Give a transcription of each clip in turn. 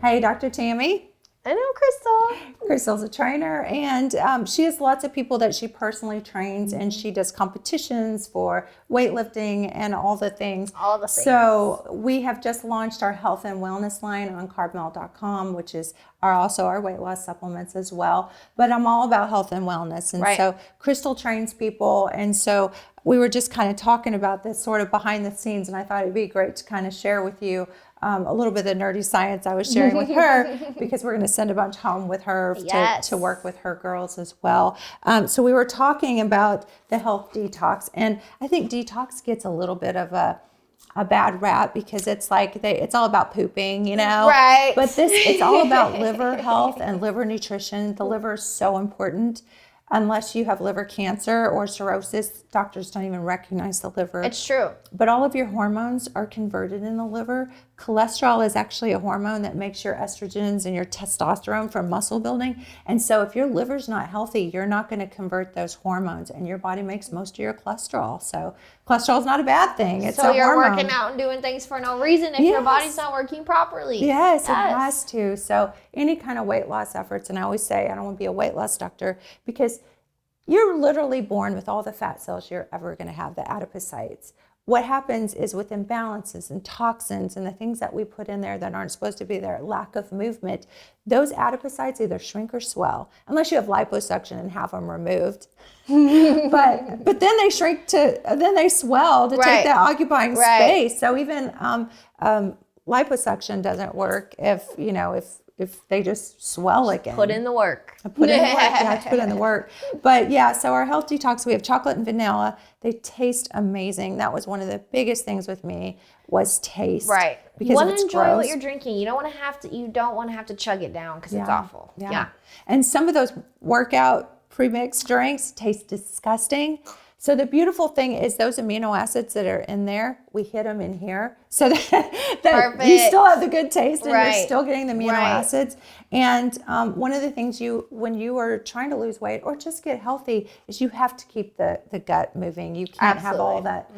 Hey, Dr. Tammy. I know Crystal. Crystal's a trainer, and she has lots of people that she personally trains, and she does competitions for weightlifting and all the things. All the things. So we have just launched our health and wellness line on CarbMelt.com, which is also our weight loss supplements as well. But I'm all about health and wellness, and so Crystal trains people, and so we were just kind of talking about this sort of behind the scenes, and I thought it'd be great to kind of share with you a little bit of the nerdy science I was sharing with her, because we're going to send a bunch home with her to work with her girls as well. So we were talking about the health detox, and I think detox gets a little bit of a bad rap because it's like it's all about pooping, you know? Right. But it's all about liver health and liver nutrition. The liver is so important. Unless you have liver cancer or cirrhosis, doctors don't even recognize the liver. It's true. But all of your hormones are converted in the liver. Cholesterol is actually a hormone that makes your estrogens and your testosterone for muscle building. And so if your liver's not healthy, you're not going to convert those hormones, and your body makes most of your cholesterol. So cholesterol is not a bad thing. It's so a you're hormone. Working out and doing things for no reason if your body's not working properly. Yes, it has to. So any kind of weight loss efforts, and I always say I don't want to be a weight loss doctor, because you're literally born with all the fat cells you're ever going to have, the adipocytes. What happens is with imbalances and toxins and the things that we put in there that aren't supposed to be there, lack of movement, those adipocytes either shrink or swell, unless you have liposuction and have them removed. but then they then they swell to take that occupying space. So even liposuction doesn't work if they just swell again. Put in the work. You have to put in the work. But yeah, so our health detox, we have chocolate and vanilla. They taste amazing. That was one of the biggest things with me was taste. Right. Because you want to enjoy gross, what you're drinking. You don't want to have to chug it down because it's awful. Yeah. And some of those workout premixed drinks taste disgusting. So the beautiful thing is those amino acids that are in there, we hit them in here so that you still have the good taste and you're still getting the amino acids. And one of the things when you are trying to lose weight or just get healthy is you have to keep the gut moving. You can't have all that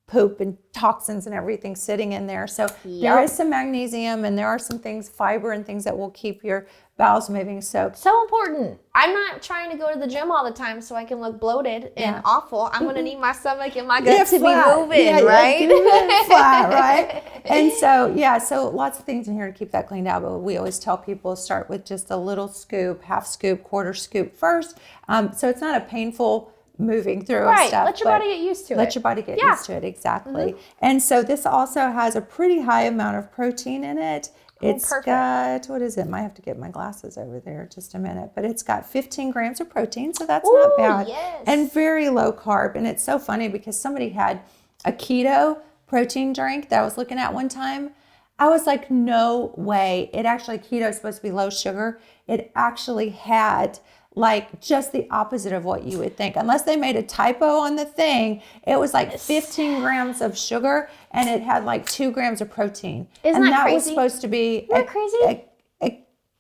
poop and toxins and everything sitting in there. So there is some magnesium, and there are some things, fiber and things that will keep your bowels moving. So important. I'm not trying to go to the gym all the time so I can look bloated and awful. I'm going to need my stomach and my gut to be moving, right? Flat, right? And so lots of things in here to keep that cleaned out. But we always tell people start with just a little scoop, half scoop, quarter scoop first. So it's not a painful moving through and stuff. Let your body get used to it. Let your body get used to it, exactly. And so this also has a pretty high amount of protein in it. It's got, what is it? Might have to get my glasses over there just a minute. But it's got 15 grams of protein, so that's not bad. Yes. And very low carb. And it's so funny because somebody had a keto protein drink that I was looking at one time. I was like, no way. Keto is supposed to be low sugar. It actually had like just the opposite of what you would think. Unless they made a typo on the thing, it was like 15 grams of sugar and it had like 2 grams of protein. Isn't that crazy? Was supposed to be a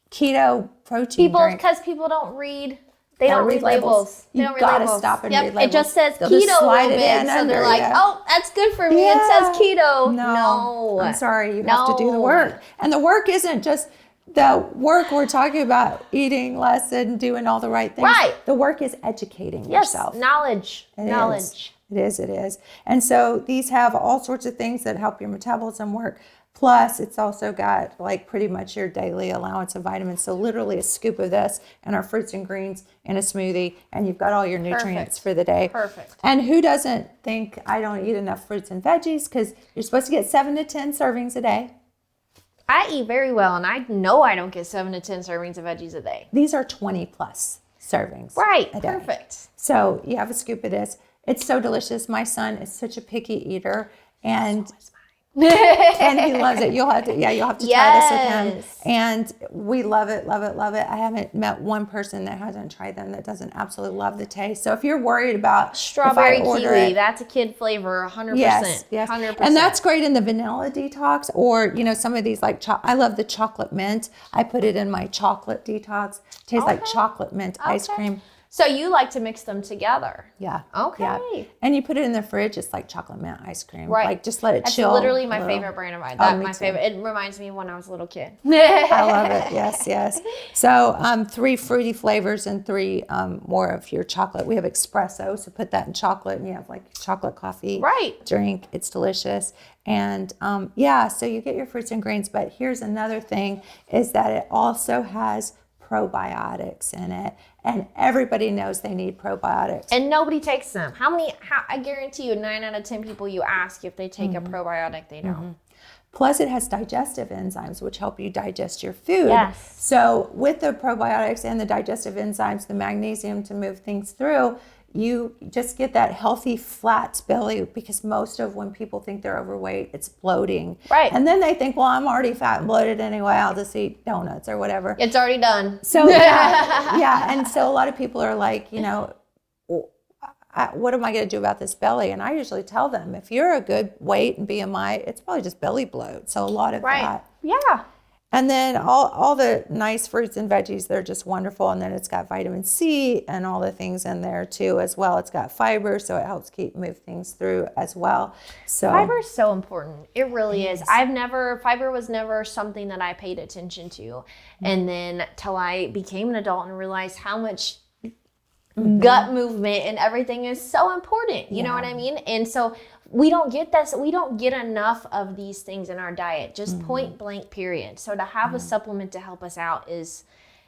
keto protein drink. Because people don't read. They don't read labels. You gotta stop and read labels. It just says keto a little bit, so they're like, oh, that's good for me. It says keto. No. I'm sorry, you have to do the work. And the work isn't just the work we're talking about, eating less and doing all the right things. Right. The work is educating yourself. Knowledge. It is. And so these have all sorts of things that help your metabolism work. Plus, it's also got like pretty much your daily allowance of vitamins. So literally a scoop of this and our fruits and greens in a smoothie, and you've got all your nutrients for the day. Perfect. And who doesn't think I don't eat enough fruits and veggies? Because you're supposed to get 7 to 10 servings a day. I eat very well, and I know I don't get 7 to 10 servings of veggies a day. These are 20 plus servings. Right. A day. Perfect. So you have a scoop of this. It's so delicious. My son is such a picky eater, and and he loves it. You'll have to try this with him. And we love it. I haven't met one person that hasn't tried them that doesn't absolutely love the taste. So if you're worried about strawberry kiwi, that's a kid flavor, 100%. Yes. 100%. And that's great in the vanilla detox, or some of these like I love the chocolate mint. I put it in my chocolate detox. Tastes like chocolate mint ice cream. So you like to mix them together? Yeah. Okay. Yeah. And you put it in the fridge. It's like chocolate mint ice cream. Right. Like just let it That's chill. That's literally my favorite brand of ice. My favorite. It reminds me of when I was a little kid. I love it. Yes, yes. So 3 fruity flavors and 3 more of your chocolate. We have espresso, so put that in chocolate, and you have like chocolate coffee drink. It's delicious. And so you get your fruits and greens. But here's another thing: is that it also has probiotics in it, and everybody knows they need probiotics, and nobody takes them. I guarantee you 9 out of 10 people you ask if they take a probiotic, they don't. Plus it has digestive enzymes which help you digest your food. Yes. So with the probiotics and the digestive enzymes, the magnesium to move things through, you just get that healthy flat belly, because most of when people think they're overweight, it's bloating. Right. And then they think, well, I'm already fat and bloated anyway, I'll just eat donuts or whatever. It's already done. So yeah. And so a lot of people are like, what am I going to do about this belly? And I usually tell them, if you're a good weight and BMI, it's probably just belly bloat. So a lot of that. Yeah. And then all the nice fruits and veggies, they're just wonderful. And then it's got vitamin C and all the things in there too as well. It's got fiber, so it helps move things through as well. So fiber is so important. It really is. Fiber was never something that I paid attention to. And then till I became an adult and realized how much gut movement and everything is so important. You know what I mean? And so we don't get this. We don't get enough of these things in our diet, just point blank period. So to have a supplement to help us out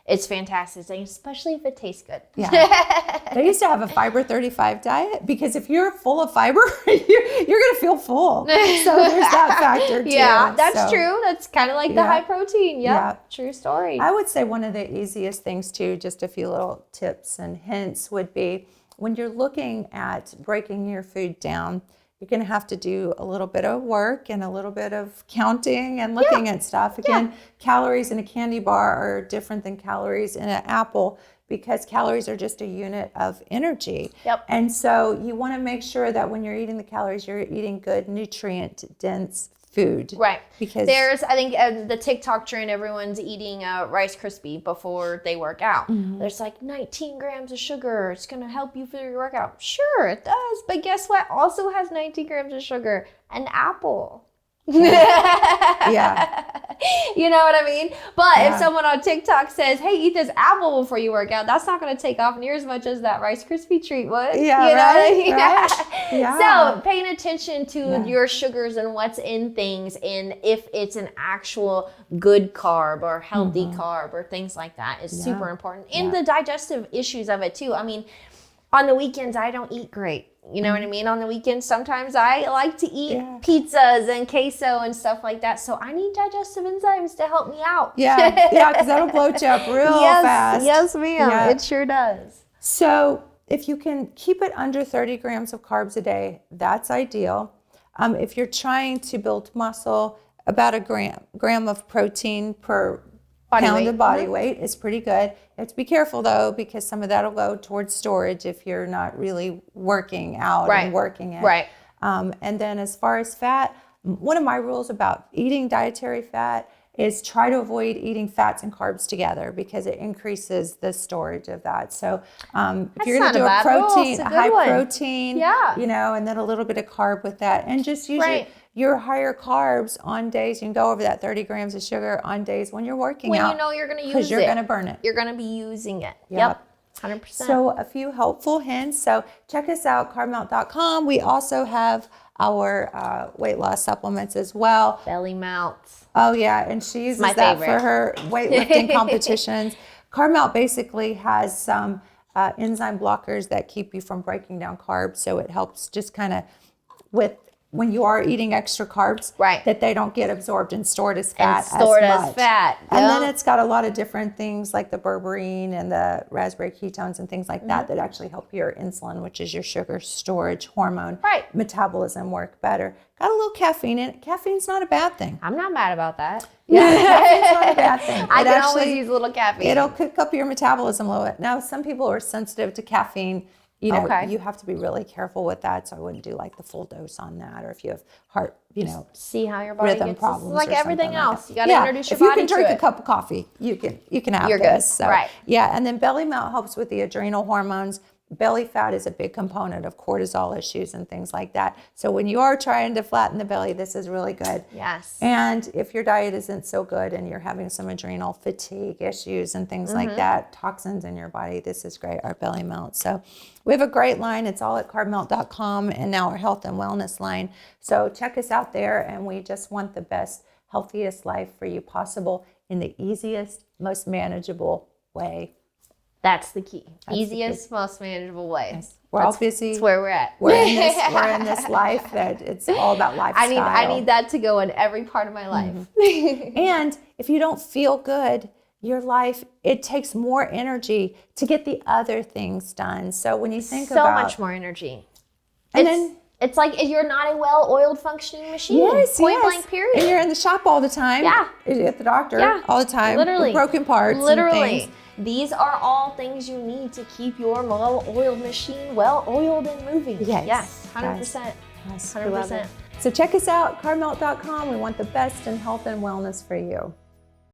it's fantastic, especially if it tastes good. Yeah. They used to have a fiber 35 diet, because if you're full of fiber, you're going to feel full. So there's that factor too. Yeah, that's true. That's kind of like the high protein. Yep. True story. I would say one of the easiest things too, just a few little tips and hints, would be when you're looking at breaking your food down, you're going to have to do a little bit of work and a little bit of counting and looking at stuff. Again, calories in a candy bar are different than calories in an apple, because calories are just a unit of energy. Yep. And so you want to make sure that when you're eating the calories, you're eating good, nutrient-dense food. Right. Because I think the TikTok trend, everyone's eating Rice Krispie before they work out. There's like 19 grams of sugar. It's going to help you for your workout. Sure, it does. But guess what? Also has 19 grams of sugar. An apple. Yeah. You know what I mean? But if someone on TikTok says, hey, eat this apple before you work out, that's not going to take off near as much as that Rice Krispie treat would. Yeah, you know what I mean? Right. Yeah. So paying attention to your sugars and what's in things, and if it's an actual good carb or healthy carb or things like that is super important. And the digestive issues of it too. I mean, on the weekends, I don't eat great. You know what I mean? On the weekends, sometimes I like to eat pizzas and queso and stuff like that. So I need digestive enzymes to help me out. Yeah, because that'll bloat you up real fast. Yes, ma'am. Yeah. It sure does. So if you can keep it under 30 grams of carbs a day, that's ideal. If you're trying to build muscle, about a gram of protein per pound of body weight is pretty good. You have to be careful though, because some of that will go towards storage if you're not really working out and working it. Right. And then as far as fat, one of my rules about eating dietary fat is try to avoid eating fats and carbs together, because it increases the storage of that. So if you're going to do a high protein, and then a little bit of carb with that, and just use your higher carbs on days. You can go over that 30 grams of sugar on days when you're working out. When you know you're going to use it. Because you're going to burn it. You're going to be using it. Yep. 100%. So a few helpful hints. So check us out, CarbMelt.com. We also have our weight loss supplements as well. Belly melts. Oh yeah, and she uses that for her weightlifting competitions. CarbMelt basically has some enzyme blockers that keep you from breaking down carbs. So it helps just kind of with when you are eating extra carbs, that they don't get absorbed and stored as fat And then it's got a lot of different things like the berberine and the raspberry ketones and things like that actually help your insulin, which is your sugar storage hormone, metabolism work better. Got a little caffeine in it. Caffeine's not a bad thing. I'm not mad about that. Yeah, caffeine's not a bad thing. I can always use a little caffeine. It'll cook up your metabolism a little bit. Now, some people are sensitive to caffeine you know, Okay. you have to be really careful with that. So I wouldn't do like the full dose on that. Or if you have heart, you know, See how your body rhythm gets problems, like or everything something like else. that. You got to introduce your if you body can drink to a it. cup of coffee, you can have You're this. good. So, Right. yeah, and then belly melt helps with the adrenal hormones. Belly fat is a big component of cortisol issues and things like that. So when you are trying to flatten the belly, this is really good. Yes. And if your diet isn't so good and you're having some adrenal fatigue issues and things like that, toxins in your body, this is great, our belly melt. So we have a great line. It's all at CarbMelt.com, and now our health and wellness line. So check us out there, and we just want the best, healthiest life for you possible in the easiest, most manageable way. That's the key. Easiest, most manageable way. Yes. We're all busy. That's where we're at. We're in this life that it's all about lifestyle. I need that to go in every part of my life. And if you don't feel good, your life, it takes more energy to get the other things done. So when you think about... So much more energy. And It's like you're not a well-oiled functioning machine. Point blank period. And you're in the shop all the time. Yeah. At the doctor all the time. Literally. With broken parts and things. These are all things you need to keep your well-oiled machine well-oiled and moving. Yes. 100%. Yes, 100%. So check us out, CarbMelt.com. We want the best in health and wellness for you.